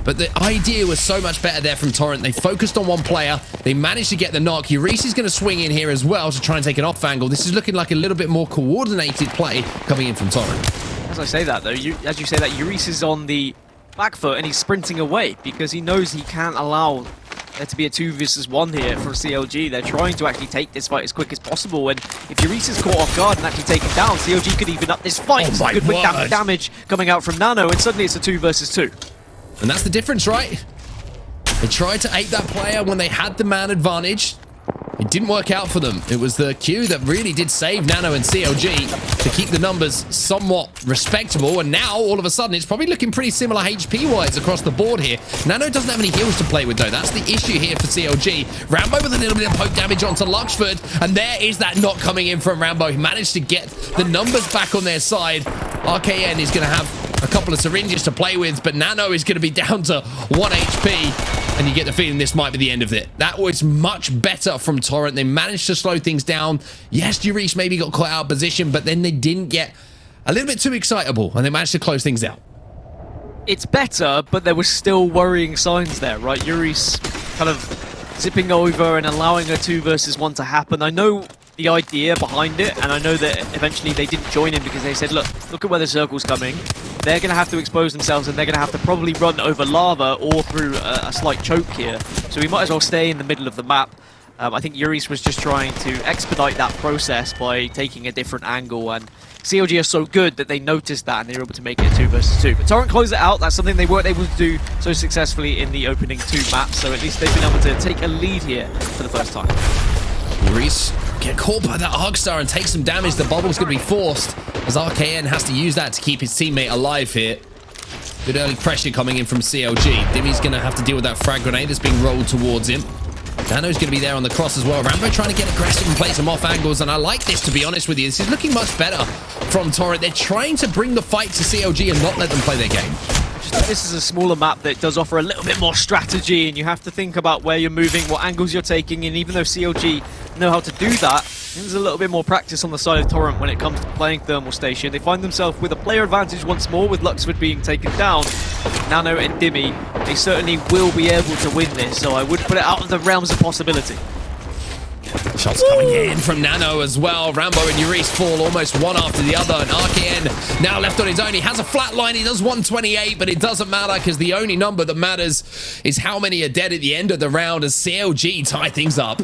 but the idea was so much better there from Torrent. They focused on one player. They managed to get the knock. Euriece is going to swing in here as well to try and take an off angle. This is looking like a little bit more coordinated play coming in from Torrent. As I say that, though, as you say that, Euriece is on the back foot and he's sprinting away because he knows he can't allow there to be a 2 versus 1 here for CLG. They're trying to actually take this fight as quick as possible, and if Euriece is caught off guard and actually taken down, CLG could even up this fight. Oh my good word. damage coming out from Nano, and suddenly it's a 2 versus 2. And that's the difference, right? They tried to ape that player when they had the man advantage. It didn't work out for them. It was the Q that really did save Nano and CLG to keep the numbers somewhat respectable. And now, all of a sudden, it's probably looking pretty similar HP-wise across the board here. Nano doesn't have any heals to play with, though. That's the issue here for CLG. RamBeau with a little bit of poke damage onto Luxford. And there is that knock coming in from RamBeau. He managed to get the numbers back on their side. RKN is going to have a couple of syringes to play with, but Nano is going to be down to 1 HP. And you get the feeling this might be the end of it. That was much better from Torrent. They managed to slow things down. Yes, Euriece maybe got caught out of position, but then they didn't get a little bit too excitable, and they managed to close things out. It's better, but there was still worrying signs there, right? Euriece kind of zipping over and allowing a 2 versus 1 to happen. I know the idea behind it, and I know that eventually they didn't join him because they said, look at where the circle's coming. They're going to have to expose themselves, and they're going to have to probably run over lava or through a slight choke here. So we might as well stay in the middle of the map. I think Euriece was just trying to expedite that process by taking a different angle, and CLG are so good that they noticed that and they were able to make it a 2 versus 2. But Torrent closed it out. That's something they weren't able to do so successfully in the opening 2 maps, so at least they've been able to take a lead here for the first time. Euriece get caught by that Arcstar and take some damage. The bubble's going to be forced as RKN has to use that to keep his teammate alive here. Good early pressure coming in from CLG. Dimi's going to have to deal with that frag grenade that's being rolled towards him. Nano's going to be there on the cross as well. RamBeau trying to get aggressive and play some off angles, and I like this, to be honest with you. This is looking much better from Torrent. They're trying to bring the fight to CLG and not let them play their game. This is a smaller map that does offer a little bit more strategy, and you have to think about where you're moving, what angles you're taking, and even though CLG know how to do that, there's a little bit more practice on the side of Torrent when it comes to playing Thermal Station. They find themselves with a player advantage once more, with Luxford being taken down. Nano and Dimi, they certainly will be able to win this, so I would put it out of the realms of possibility. Shots coming in from Nano as well. RamBeau and Euriece fall almost one after the other, and RKN now left on his own. He has a flat line. He does 128, but it doesn't matter because the only number that matters is how many are dead at the end of the round as CLG tie things up.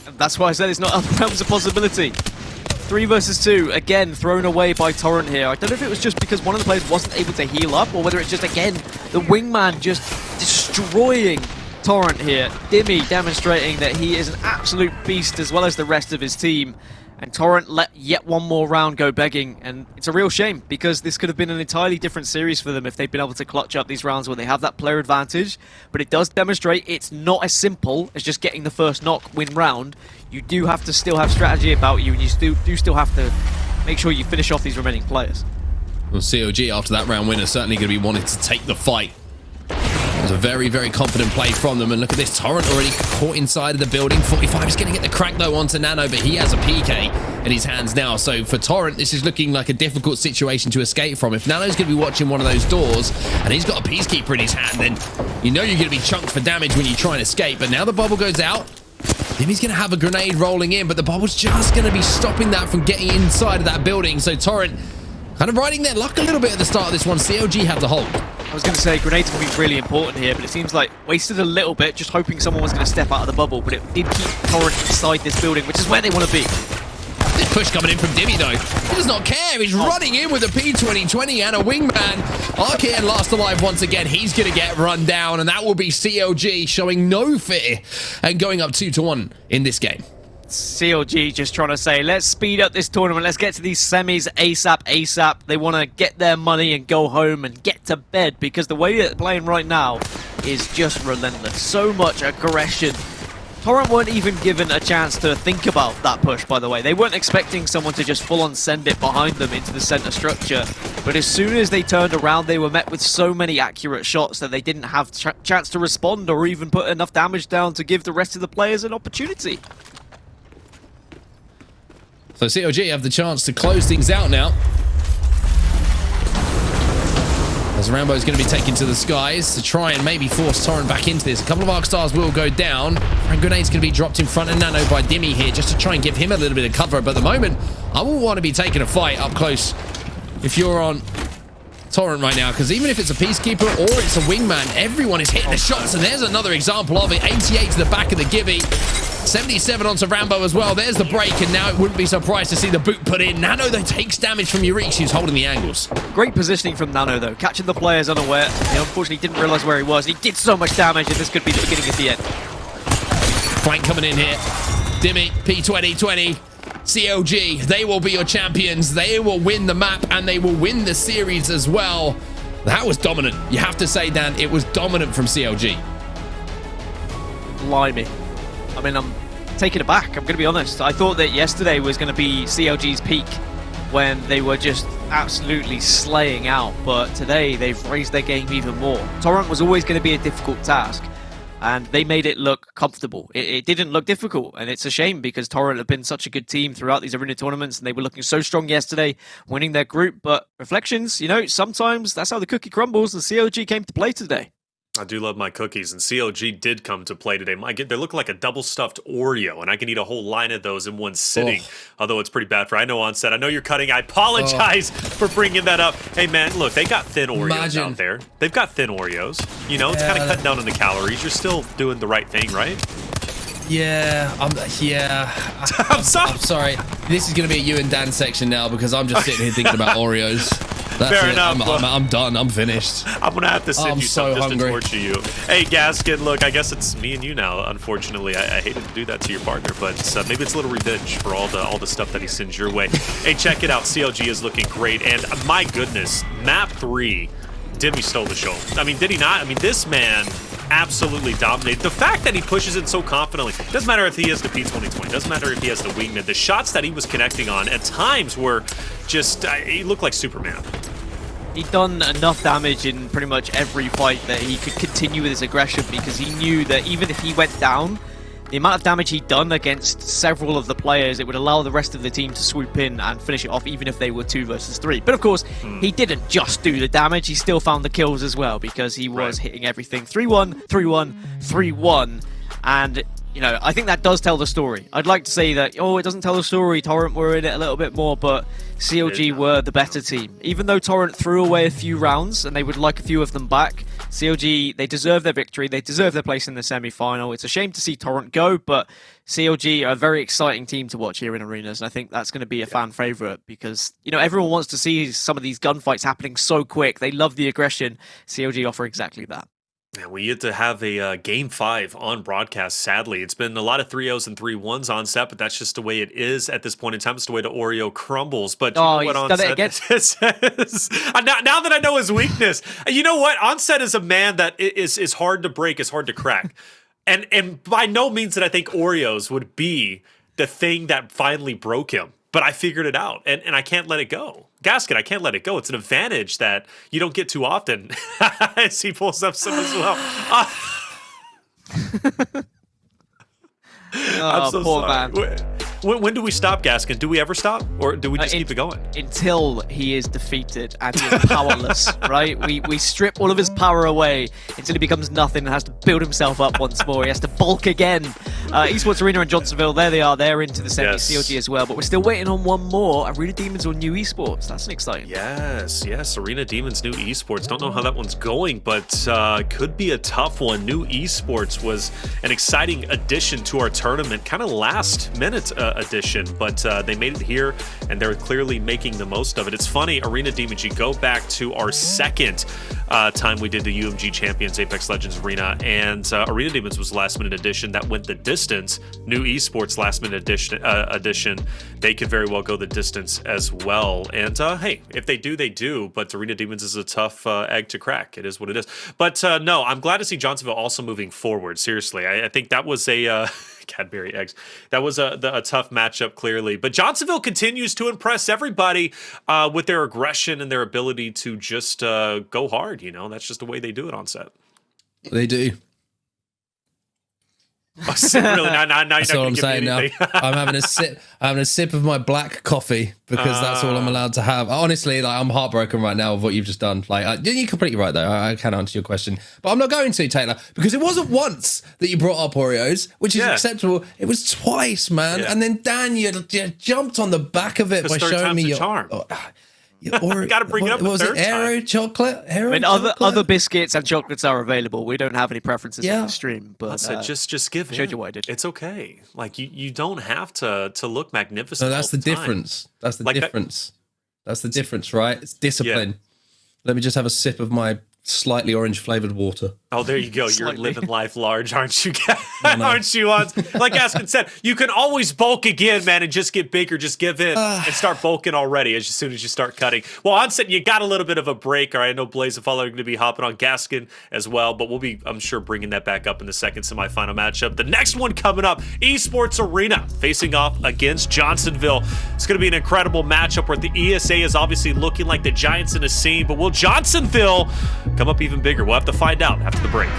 And that's why I said it's not out of the realms of possibility. 3 versus 2, again thrown away by Torrent here. I don't know if it was just because one of the players wasn't able to heal up, or whether it's just, again, the wingman just destroying Torrent here. Dimi demonstrating that he is an absolute beast as well as the rest of his team. And Torrent let yet one more round go begging, and it's a real shame because this could have been an entirely different series for them if they'd been able to clutch up these rounds where they have that player advantage. But it does demonstrate it's not as simple as just getting the first knock win round. You do have to still have strategy about you, and you still have to make sure you finish off these remaining players. Well, CLG after that round winner certainly going to be wanting to take the fight. It was a very, very confident play from them. And look at this, Torrent already caught inside of the building. 45 is going to get the crack, though, onto Nano, but he has a PK in his hands now. So for Torrent, this is looking like a difficult situation to escape from. If Nano's going to be watching one of those doors and he's got a Peacekeeper in his hand, then you know you're going to be chunked for damage when you try and escape. But now the bubble goes out. Dimi's going to have a grenade rolling in, but the bubble's just going to be stopping that from getting inside of that building. So Torrent kind of riding their luck a little bit at the start of this one. CLG have the hold. I was going to say grenades will be really important here, but it seems like wasted a little bit just hoping someone was going to step out of the bubble, but it did keep Torrent inside this building, which is where they want to be. This push coming in from Dimi, though. He does not care. He's running in with a P2020 and a wingman. Arcane last alive once again. He's going to get run down, and that will be CLG showing no fear and going up 2-1 in this game. CLG just trying to say, let's speed up this tournament. Let's get to these semis ASAP. They want to get their money and go home and get to bed because the way they're playing right now is just relentless. So much aggression. Torrent weren't even given a chance to think about that push, by the way. They weren't expecting someone to just full-on send it behind them into the center structure. But as soon as they turned around, they were met with so many accurate shots that they didn't have chance to respond or even put enough damage down to give the rest of the players an opportunity. So CLG have the chance to close things out now. As RamBeau is going to be taken to the skies to try and maybe force Torrent back into this. A couple of arc stars will go down. And grenade's going to be dropped in front of Nano by Dimi here just to try and give him a little bit of cover. But at the moment, I will want to be taking a fight up close if you're on Torrent right now, because even if it's a Peacekeeper or it's a wingman, everyone is hitting the shots. And there's another example of it. 88 to the back of the Gibby. 77 onto RamBeau as well. There's the break, and now it wouldn't be surprised to see the boot put in. Nano, though, takes damage from Euriece, who's holding the angles. Great positioning from Nano, though. Catching the players unaware. He unfortunately didn't realize where he was. He did so much damage, and this could be the beginning of the end. Flank coming in here. Dimi, P2020. CLG, they will be your champions. They will win the map, and they will win the series as well. That was dominant. You have to say, Dan, it was dominant from CLG. Blimey. I mean, I'm taken aback, I'm going to be honest. I thought that yesterday was going to be CLG's peak when they were just absolutely slaying out, but today they've raised their game even more. Torrent was always going to be a difficult task, and they made it look comfortable. It didn't look difficult, and it's a shame because Torrent have been such a good team throughout these arena tournaments, and they were looking so strong yesterday, winning their group. But reflections, you know, sometimes that's how the cookie crumbles, and CLG came to play today. I do love my cookies, and CLG did come to play today. They look like a double-stuffed Oreo, and I can eat a whole line of those in one sitting, although it's pretty bad for... I know Onset, I know you're cutting. I apologize for bringing that up. Hey, man, look, they got thin Oreos out there. They've got thin Oreos. You know, it's kind of cutting down on the calories. You're still doing the right thing, right? Yeah, I'm sorry. I'm sorry. This is going to be a you and Dan section now because I'm just sitting here thinking about Oreos. That's Fair it. enough. I'm done. I'm finished. I'm going to have to send you so some just hungry. to torture you. Hey, Gaskin, look, I guess it's me and you now, unfortunately. I hated to do that to your partner, but maybe it's a little revenge for all the stuff that he sends your way. Hey, check it out. CLG is looking great, and my goodness, map 3, Dimi stole the show. I mean, did he not? I mean, this man absolutely dominated. The fact that he pushes it so confidently, doesn't matter if he has the P2020, doesn't matter if he has the wingman, the shots that he was connecting on at times were just, he looked like Superman. He'd done enough damage in pretty much every fight that he could continue with his aggression because he knew that even if he went down, the amount of damage he'd done against several of the players, it would allow the rest of the team to swoop in and finish it off even if they were 2 versus 3. But of course, he didn't just do the damage, he still found the kills as well because he was hitting everything. 3-1, 3-1, 3-1, and you know, I think that does tell the story. I'd like to say that, oh, it doesn't tell the story, Torrent were in it a little bit more, but CLG were the better team. Even though Torrent threw away a few rounds, and they would like a few of them back, CLG, they deserve their victory, they deserve their place in the semi-final. It's a shame to see Torrent go, but CLG are a very exciting team to watch here in arenas, and I think that's going to be a fan favourite because, you know, everyone wants to see some of these gunfights happening so quick. They love the aggression. CLG offer exactly that. Yeah, we get to have a game 5 on broadcast. Sadly, it's been a lot of 3-0s and 3-1s on set, but that's just the way it is at this point in time. It's the way the Oreo crumbles. But you know what, he's done it again. says, now that I know his weakness, you know what? Onset is a man that is hard to break, is hard to crack, and by no means that I think Oreos would be the thing that finally broke him. But I figured it out, and I can't let it go. Gaskin, I can't let it go. It's an advantage that you don't get too often. As he pulls up some as well. I'm so poor sorry. man. When do we stop, Gaskin? Do we ever stop? Or do we just keep it going? Until he is defeated and he is powerless, right? We strip all of his power away until he becomes nothing and has to build himself up once more. He has to bulk again. Esports Arena in Johnsonville, there they are. They're into the semi CLG as well. But we're still waiting on one more. Arena Demons or New Esports. That's an exciting. Yes. Arena Demons, New Esports. Don't know how that one's going, but could be a tough one. New Esports was an exciting addition to our tournament. Kind of last minute edition, but they made it here and they're clearly making the most of it. It's funny, Arena Demons, you go back to our second time we did the UMG Champions Apex Legends Arena, and Arena Demons was last minute edition that went the distance. New Esports last minute edition, they could very well go the distance as well. And hey, if they do, they do, but Arena Demons is a tough egg to crack. It is what it is. But no, I'm glad to see Johnsonville also moving forward. Seriously, I think that was a Cadbury eggs. That was a tough matchup, clearly. But Johnsonville continues to impress everybody with their aggression and their ability to just go hard. You know, that's just the way they do it on set. They do. Really, now That's all I'm saying now. I'm having a sip of my black coffee because that's all I'm allowed to have. Honestly, like, I'm heartbroken right now of what you've just done. Like, you're completely right though. I can answer your question, but I'm not going to, Taylor, because it wasn't once that you brought up Oreos, which is acceptable. It was twice, man. And then Dan, you jumped on the back of it by showing me your charm. Gotta bring it up. What was it? Aero chocolate? Other biscuits and chocolates are available. We don't have any preferences in the stream, but just give in. Showed you what I did. It's okay. Like you don't have to look magnificent. No, that's the difference. That's the difference. That's the difference, right? It's discipline. Let me just have a sip of my slightly orange flavored water. Oh, there you go. You're living life large, aren't you? Aren't you? Like Gaskin said, you can always bulk again, man, and just get bigger. Just give in and start bulking already as soon as you start cutting. Well, Onset, you got a little bit of a break. All right, I know Blaze and Follow are going to be hopping on Gaskin as well, but we'll be, I'm sure, bringing that back up in the second semifinal matchup. The next one coming up, Esports Arena facing off against Johnsonville. It's going to be an incredible matchup where the ESA is obviously looking like the giants in the scene, but will Johnsonville come up even bigger? We'll have to find out after the break.